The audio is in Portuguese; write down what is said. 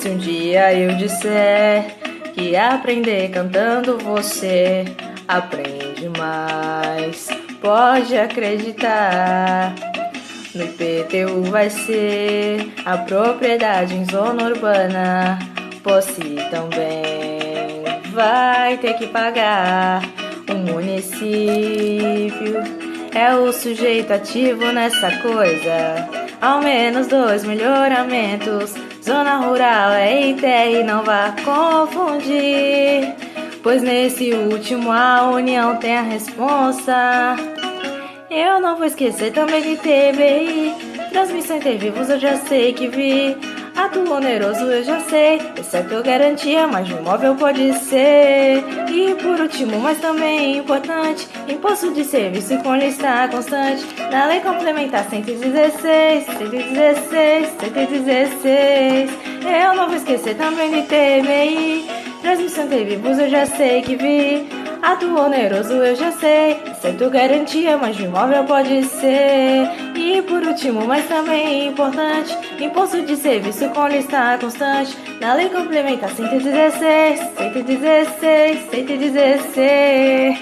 Se um dia eu disser que aprender cantando, você aprende mais, pode acreditar. No IPTU vai ser a propriedade em zona urbana, posse também vai ter que pagar. O município é o sujeito ativo nessa coisa. Ao menos 2 melhoramentos. Zona rural é ITR, não vá confundir, pois nesse último a União tem a responsa. Eu não vou esquecer também de TBI, transmissão intervivos eu já sei que vi. Ato oneroso eu já sei, exceto garantia, mas de imóvel pode ser. E por último, mas também importante, imposto de serviço com lista constante. Na lei complementar 116, 116, 116. Eu não vou esquecer também de TBI, transmissão intervivos eu já sei que vi. Ato oneroso eu já sei, exceto garantia, mas de imóvel pode ser. E por último, mas também importante, imposto de serviço com lista constante. Na lei complementar 116, 116, 116.